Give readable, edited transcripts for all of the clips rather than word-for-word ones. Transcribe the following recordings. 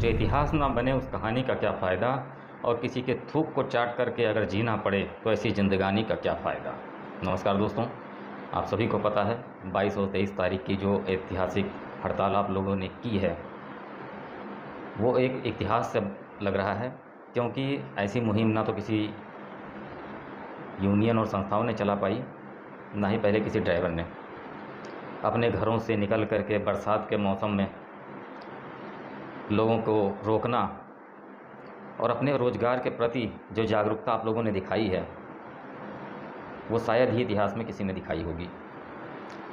जो इतिहास ना बने उस कहानी का क्या फ़ायदा, और किसी के थूक को चाट करके अगर जीना पड़े तो ऐसी ज़िंदगानी का क्या फ़ायदा। नमस्कार दोस्तों, आप सभी को पता है 22 और 23 तारीख की जो ऐतिहासिक हड़ताल आप लोगों ने की है, वो एक इतिहास से लग रहा है, क्योंकि ऐसी मुहिम ना तो किसी यूनियन और संस्थाओं ने चला पाई, ना ही पहले किसी ड्राइवर ने। अपने घरों से निकल करके बरसात के मौसम में लोगों को रोकना और अपने रोज़गार के प्रति जो जागरूकता आप लोगों ने दिखाई है, वो शायद ही इतिहास में किसी ने दिखाई होगी।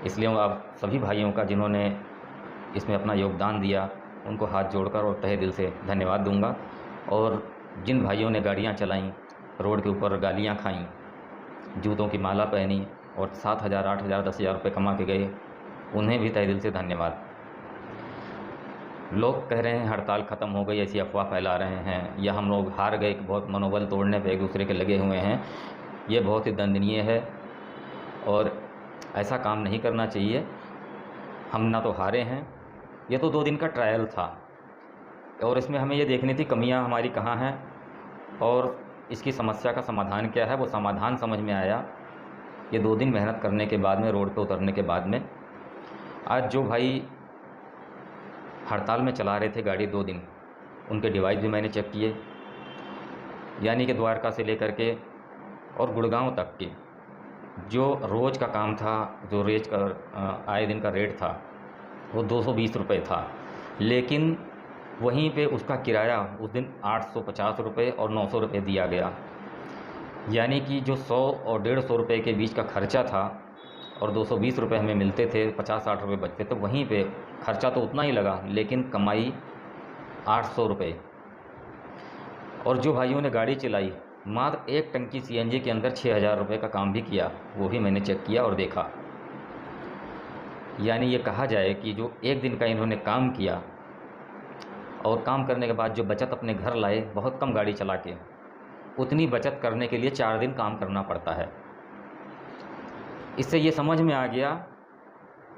इसलिए आप सभी भाइयों का जिन्होंने इसमें अपना योगदान दिया, उनको हाथ जोड़कर और तहे दिल से धन्यवाद दूंगा। और जिन भाइयों ने गाड़ियां चलाईं, रोड के ऊपर गालियां खाईं, जूतों की माला पहनी और 7,000, 8,000, 10,000 रुपये कमा के गए, उन्हें भी तहे दिल से धन्यवाद। लोग कह रहे हैं हड़ताल ख़त्म हो गई, ऐसी अफवाह फैला रहे हैं, या हम लोग हार गए, बहुत मनोबल तोड़ने पे एक दूसरे के लगे हुए हैं। ये बहुत ही दंडनीय है और ऐसा काम नहीं करना चाहिए। हम ना तो हारे हैं, ये तो 2 दिन का ट्रायल था और इसमें हमें ये देखनी थी कमियां हमारी कहाँ हैं और इसकी समस्या का समाधान क्या है। वो समाधान समझ में आया ये 2 दिन मेहनत करने के बाद में, रोड पे उतरने के बाद में। आज जो भाई हड़ताल में चला रहे थे गाड़ी 2 दिन, उनके डिवाइस भी मैंने चेक किए, यानी कि द्वारका से लेकर के और गुड़गांव तक के जो रोज़ का काम था, जो रेज का आए दिन का रेट था, वो 220 रुपये था, लेकिन वहीं पे उसका किराया उस दिन 850 रुपये और 900 रुपये दिया गया। यानी कि जो 100 और 150 रुपये के बीच का खर्चा था और 220 रुपये हमें मिलते थे, 50-60 रुपये बचते, तो वहीं पे खर्चा तो उतना ही लगा, लेकिन कमाई 800 रुपये। और जो भाइयों ने गाड़ी चलाई, मात्र एक टंकी सीएनजी के अंदर 6,000 रुपये का काम भी किया, वो भी मैंने चेक किया और देखा। यानी ये कहा जाए कि जो एक दिन का इन्होंने काम किया और काम करने के बाद जो बचत अपने घर लाए, बहुत कम गाड़ी चला के, उतनी बचत करने के लिए 4 दिन काम करना पड़ता है। इससे ये समझ में आ गया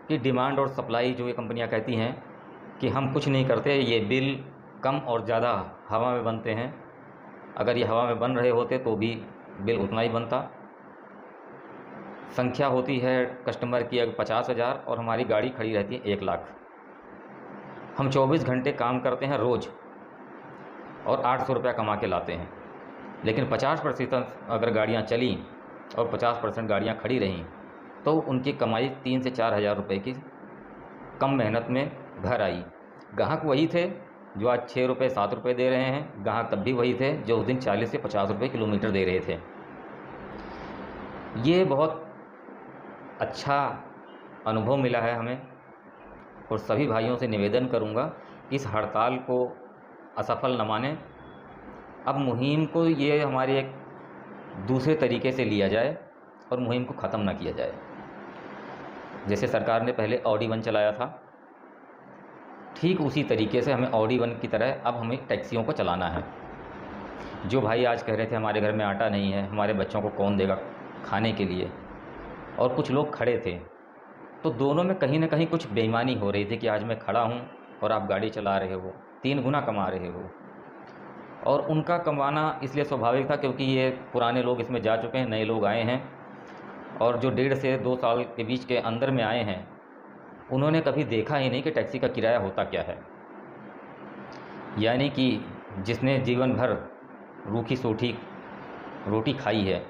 कि डिमांड और सप्लाई, जो ये कंपनियां कहती हैं कि हम कुछ नहीं करते, ये बिल कम और ज़्यादा हवा में बनते हैं। अगर ये हवा में बन रहे होते तो भी बिल उतना ही बनता। संख्या होती है कस्टमर की अगर 50,000 और हमारी गाड़ी खड़ी रहती है 1 लाख। हम 24 घंटे काम करते हैं रोज़ और 800 रुपया कमा के लाते हैं, लेकिन 50% अगर गाड़ियाँ चली और 50% गाड़ियाँ खड़ी रहीं तो उनकी कमाई 3 से 4,000 रुपये की कम मेहनत में घर आई। ग्राहक वही थे जो आज 6 रुपये 7 रुपये दे रहे हैं, ग्राहक तब भी वही थे जो उस दिन 40 से 50 रुपये किलोमीटर दे रहे थे। ये बहुत अच्छा अनुभव मिला है हमें और सभी भाइयों से निवेदन करूंगा कि इस हड़ताल को असफल न माने। अब मुहिम को ये हमारे एक दूसरे तरीके से लिया जाए और मुहिम को ख़त्म ना किया जाए। जैसे सरकार ने पहले ऑडी 1 चलाया था, ठीक उसी तरीके से हमें ऑडी 1 की तरह अब हमें टैक्सियों को चलाना है। जो भाई आज कह रहे थे हमारे घर में आटा नहीं है, हमारे बच्चों को कौन देगा खाने के लिए, और कुछ लोग खड़े थे, तो दोनों में कहीं ना कहीं कुछ बेईमानी हो रही थी कि आज मैं खड़ा हूँ और आप गाड़ी चला रहे हो, 3 गुना कमा रहे हो। और उनका कमाना इसलिए स्वाभाविक था क्योंकि ये पुराने लोग इसमें जा चुके हैं, नए लोग आए हैं, और जो 1.5 से 2 साल के बीच के अंदर में आए हैं, उन्होंने कभी देखा ही नहीं कि टैक्सी का किराया होता क्या है। यानी कि जिसने जीवन भर रूखी सूखी रोटी खाई है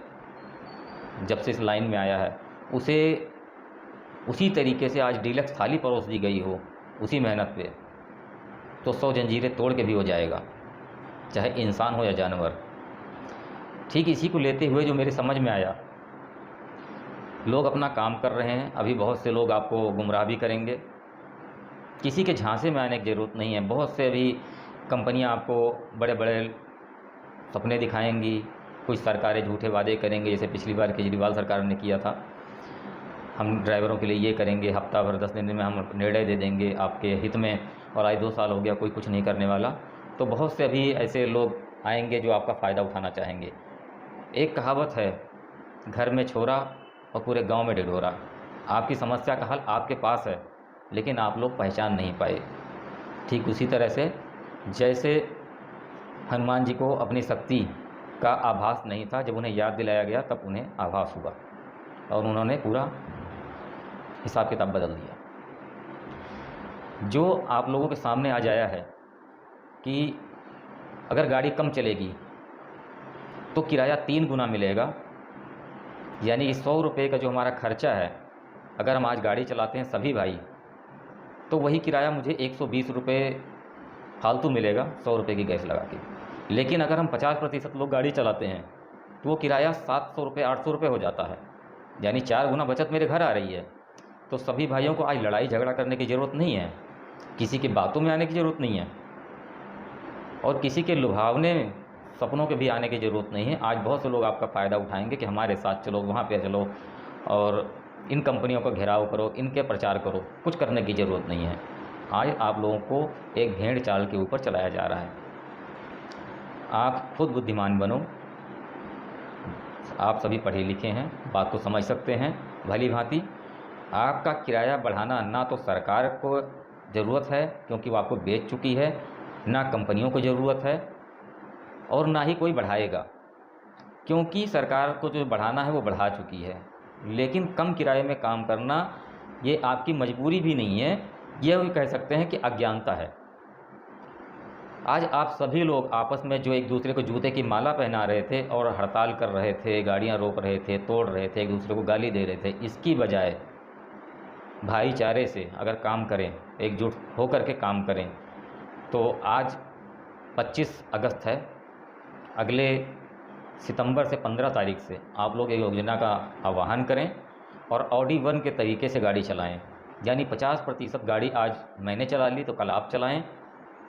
जब से इस लाइन में आया है, उसे उसी तरीके से आज डीलक्स थाली परोस दी गई हो उसी मेहनत पे, तो 100 जंजीरें तोड़ के भी हो जाएगा, चाहे इंसान हो या जानवर। ठीक इसी को लेते हुए जो मेरे समझ में आया, लोग अपना काम कर रहे हैं, अभी बहुत से लोग आपको गुमराह भी करेंगे, किसी के झांसे में आने की ज़रूरत नहीं है। बहुत से अभी कंपनियां आपको बड़े बड़े सपने दिखाएंगी, कुछ सरकारें झूठे वादे करेंगे, जैसे पिछली बार केजरीवाल सरकार ने किया था, हम ड्राइवरों के लिए ये करेंगे, हफ्ता भर 10 दिन में हम निर्णय दे देंगे आपके हित में, और आज 2 साल हो गया कोई कुछ नहीं करने वाला। तो बहुत से अभी ऐसे लोग आएंगे जो आपका फ़ायदा उठाना चाहेंगे। एक कहावत है, घर में छोरा और पूरे गांव में ढिढोरा। आपकी समस्या का हल आपके पास है, लेकिन आप लोग पहचान नहीं पाए। ठीक उसी तरह से जैसे हनुमान जी को अपनी शक्ति का आभास नहीं था, जब उन्हें याद दिलाया गया तब उन्हें आभास हुआ और उन्होंने पूरा हिसाब किताब बदल दिया। जो आप लोगों के सामने आज आया है कि अगर गाड़ी कम चलेगी तो किराया 3 गुना मिलेगा, यानी कि 100 रुपये का जो हमारा खर्चा है, अगर हम आज गाड़ी चलाते हैं सभी भाई, तो वही किराया मुझे 120 रुपये फालतू मिलेगा 100 रुपये की गैस लगा के। लेकिन अगर हम 50% लोग गाड़ी चलाते हैं तो वो किराया 700 रुपये 800 रुपये हो जाता है, यानी 4 गुना बचत मेरे घर आ रही है। तो सभी भाइयों को आज लड़ाई झगड़ा करने की ज़रूरत नहीं है, किसी की बातों में आने की ज़रूरत नहीं है और किसी के लुभावने सपनों के भी आने की ज़रूरत नहीं है। आज बहुत से लोग आपका फ़ायदा उठाएंगे कि हमारे साथ चलो, वहाँ पे चलो और इन कंपनियों का घेराव करो, इनके प्रचार करो। कुछ करने की ज़रूरत नहीं है। आज आप लोगों को एक भेड़ चाल के ऊपर चलाया जा रहा है। आप खुद बुद्धिमान बनो, आप सभी पढ़े लिखे हैं, बात को समझ सकते हैं भली भांति। आपका किराया बढ़ाना ना तो सरकार को ज़रूरत है क्योंकि वो आपको बेच चुकी है, ना कंपनियों को ज़रूरत है और ना ही कोई बढ़ाएगा, क्योंकि सरकार को जो बढ़ाना है वो बढ़ा चुकी है। लेकिन कम किराए में काम करना ये आपकी मजबूरी भी नहीं है, यह भी कह सकते हैं कि अज्ञानता है। आज आप सभी लोग आपस में जो एक दूसरे को जूते की माला पहना रहे थे और हड़ताल कर रहे थे, गाड़ियां रोक रहे थे, तोड़ रहे थे, एक दूसरे को गाली दे रहे थे, इसकी बजाय भाईचारे से अगर काम करें, एकजुट होकर के काम करें, तो आज 25 अगस्त है, अगले सितंबर से 15 तारीख से आप लोग एक योजना का आह्वान करें और ऑडी 1 के तरीके से गाड़ी चलाएं। यानी 50% गाड़ी आज मैंने चला ली तो कल आप चलाएं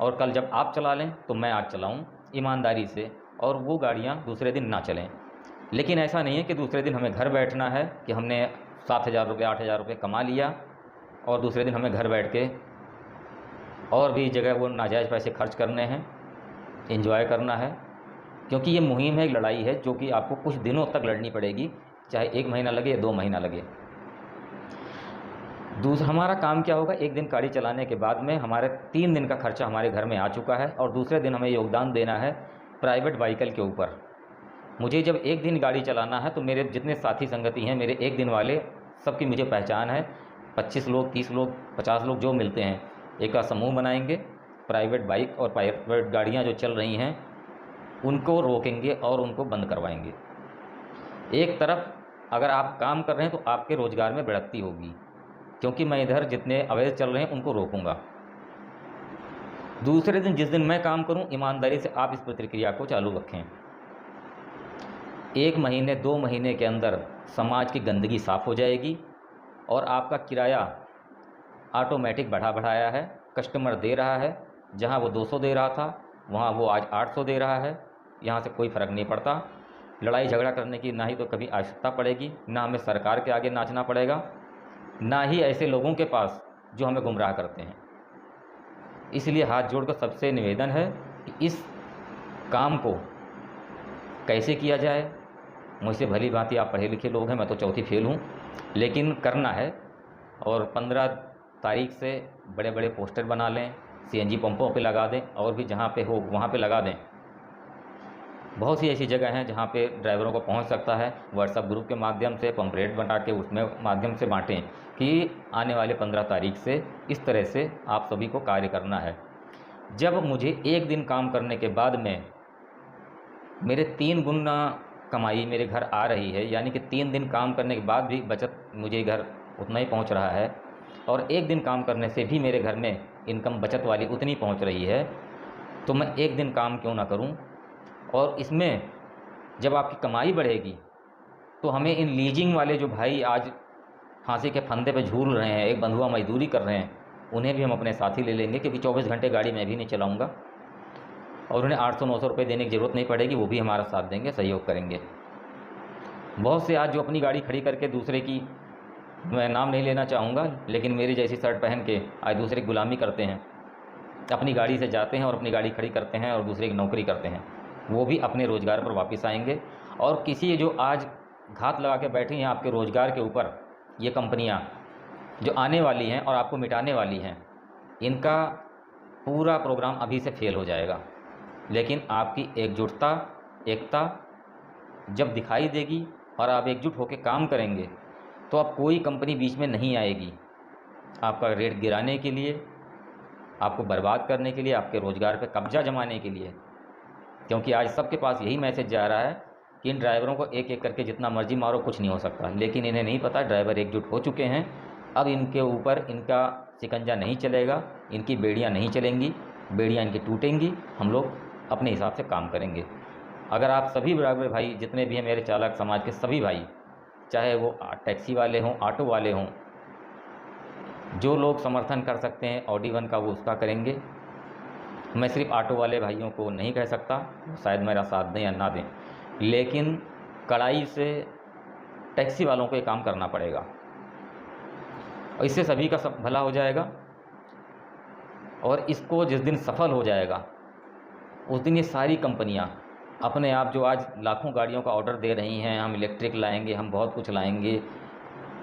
और कल जब आप चला लें तो मैं आज चलाऊं ईमानदारी से, और वो गाड़ियां दूसरे दिन ना चलें। लेकिन ऐसा नहीं है कि दूसरे दिन हमें घर बैठना है कि हमने 7,000 रुपये 8,000 रुपये कमा लिया और दूसरे दिन हमें घर बैठ के और भी जगह वो नाजायज़ पैसे खर्च करने हैं, एंजॉय करना है। क्योंकि ये मुहिम है, एक लड़ाई है जो कि आपको कुछ दिनों तक लड़नी पड़ेगी, चाहे 1 महीना लगे या 2 महीना लगे। दूसरा हमारा काम क्या होगा, एक दिन गाड़ी चलाने के बाद में हमारे 3 दिन का खर्चा हमारे घर में आ चुका है और दूसरे दिन हमें योगदान देना है प्राइवेट व्हीकल के ऊपर। मुझे जब एक दिन गाड़ी चलाना है तो मेरे जितने साथी संगति हैं, मेरे एक दिन वाले, सबकी मुझे पहचान है। 25 लोग, 30 लोग, 50 लोग जो मिलते हैं, एक का समूह बनाएंगे, प्राइवेट बाइक और प्राइवेट गाड़ियाँ जो चल रही हैं उनको रोकेंगे और उनको बंद करवाएंगे। एक तरफ अगर आप काम कर रहे हैं तो आपके रोज़गार में बढ़ोतरी होगी, क्योंकि मैं इधर जितने अवैध चल रहे हैं उनको रोकूंगा। दूसरे दिन जिस दिन मैं काम करूं, ईमानदारी से आप इस प्रतिक्रिया को चालू रखें। 1 महीने 2 महीने के अंदर समाज की गंदगी साफ़ हो जाएगी और आपका किराया ऑटोमेटिक बढ़ाया है। कस्टमर दे रहा है, जहां वो 200 दे रहा था वहां वो आज 800 दे रहा है। यहाँ से कोई फ़र्क नहीं पड़ता। लड़ाई झगड़ा करने की ना ही तो कभी आवश्यकता पड़ेगी, ना हमें सरकार के आगे नाचना पड़ेगा, ना ही ऐसे लोगों के पास जो हमें गुमराह करते हैं। इसलिए हाथ जोड़कर सबसे निवेदन है कि इस काम को कैसे किया जाए। मुझसे भली भांति आप पढ़े लिखे लोग हैं, मैं तो चौथी फेल हूँ, लेकिन करना है। और 15 तारीख से बड़े बड़े पोस्टर बना लें, सीएनजी पंपों पे लगा दें और भी जहाँ पे हो वहाँ पे लगा दें। बहुत सी ऐसी जगह हैं जहाँ पे ड्राइवरों को पहुँच सकता है। व्हाट्सएप ग्रुप के माध्यम से पंपलेट बना के उसमें माध्यम से बांटें कि आने वाले 15 तारीख से इस तरह से आप सभी को कार्य करना है। जब मुझे एक दिन काम करने के बाद में मेरे 3 गुना कमाई मेरे घर आ रही है, यानी कि 3 दिन काम करने के बाद भी बचत मुझे घर उतना ही पहुंच रहा है और एक दिन काम करने से भी मेरे घर में इनकम बचत वाली उतनी पहुंच रही है, तो मैं एक दिन काम क्यों ना करूं। और इसमें जब आपकी कमाई बढ़ेगी तो हमें इन लीजिंग वाले जो भाई आज फांसी के फंदे पे झूल रहे हैं, एक बंधुआ मजदूरी कर रहे हैं, उन्हें भी हम अपने साथी ले लेंगे, क्योंकि 24 घंटे गाड़ी मैं भी नहीं चलाऊँगा और उन्हें 800-900 रुपये देने की ज़रूरत नहीं पड़ेगी, वो भी हमारा साथ देंगे, सहयोग करेंगे। बहुत से आज जो अपनी गाड़ी खड़ी करके दूसरे की, मैं नाम नहीं लेना चाहूँगा, लेकिन मेरी जैसी शर्ट पहन के आज दूसरे की गुलामी करते हैं, अपनी गाड़ी से जाते हैं और अपनी गाड़ी खड़ी करते हैं और दूसरे की नौकरी करते हैं, वो भी अपने रोज़गार पर वापस आएंगे। और किसी जो आज घात लगा के बैठी हैं आपके रोज़गार के ऊपर, ये कंपनियां जो आने वाली हैं और आपको मिटाने वाली हैं, इनका पूरा प्रोग्राम अभी से फेल हो जाएगा। लेकिन आपकी एकजुटता, एकता जब दिखाई देगी और आप एकजुट होकर काम करेंगे तो अब कोई कंपनी बीच में नहीं आएगी आपका रेट गिराने के लिए, आपको बर्बाद करने के लिए, आपके रोज़गार पे कब्जा जमाने के लिए। क्योंकि आज सबके पास यही मैसेज जा रहा है कि इन ड्राइवरों को एक एक करके जितना मर्जी मारो कुछ नहीं हो सकता। लेकिन इन्हें नहीं पता ड्राइवर एकजुट हो चुके हैं, अब इनके ऊपर इनका शिकंजा नहीं चलेगा, इनकी बेड़ियाँ नहीं चलेंगी, बेड़ियाँ इनकी टूटेंगी, हम लोग अपने हिसाब से काम करेंगे। अगर आप सभी ड्राइवर भाई जितने भी हैं, मेरे चालक समाज के सभी भाई, चाहे वो टैक्सी वाले हों, ऑटो वाले हों, जो लोग समर्थन कर सकते हैं ऑडी 1 का वो उसका करेंगे। मैं सिर्फ ऑटो वाले भाइयों को नहीं कह सकता, शायद मेरा साथ दें या ना दें, लेकिन कड़ाई से टैक्सी वालों को ये काम करना पड़ेगा और इससे सभी का सब भला हो जाएगा। और इसको जिस दिन सफल हो जाएगा उस दिन ये सारी कंपनियां अपने आप, जो आज लाखों गाड़ियों का ऑर्डर दे रही हैं, हम इलेक्ट्रिक लाएंगे, हम बहुत कुछ लाएंगे,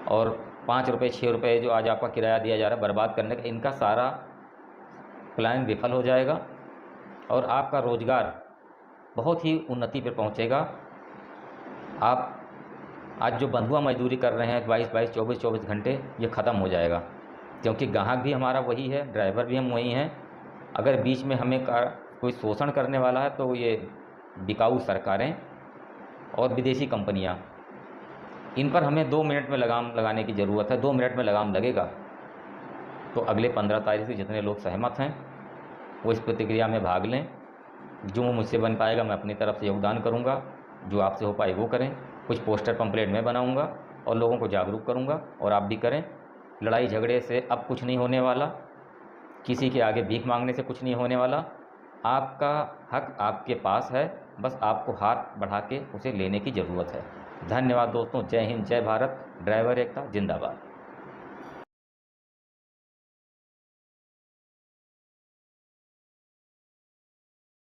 और 5 रुपये 6 रुपये जो आज आपका किराया दिया जा रहा है बर्बाद करने का, इनका सारा प्लान विफल हो जाएगा और आपका रोज़गार बहुत ही उन्नति पर पहुंचेगा। आप आज जो बंधुआ मजदूरी कर रहे हैं 22-22, 24-24 घंटे, ये ख़त्म हो जाएगा। क्योंकि ग्राहक भी हमारा वही है, ड्राइवर भी हम वही हैं। अगर बीच में हमें कोई शोषण करने वाला है तो ये बिकाऊ सरकारें और विदेशी कंपनियां, इन पर हमें 2 मिनट में लगाम लगाने की ज़रूरत है। 2 मिनट में लगाम लगेगा तो अगले 15 तारीख से जितने लोग सहमत हैं वो इस प्रतिक्रिया में भाग लें। जो मुझसे बन पाएगा मैं अपनी तरफ से योगदान करूंगा, जो आपसे हो पाए वो करें। कुछ पोस्टर पंपलेट मैं बनाऊंगा और लोगों को जागरूक करूंगा, और आप भी करें। लड़ाई झगड़े से अब कुछ नहीं होने वाला, किसी के आगे भीख मांगने से कुछ नहीं होने वाला। आपका हक आपके पास है, बस आपको हाथ बढ़ा के उसे लेने की ज़रूरत है। धन्यवाद दोस्तों, जय हिंद, जय भारत, ड्राइवर एकता जिंदाबाद।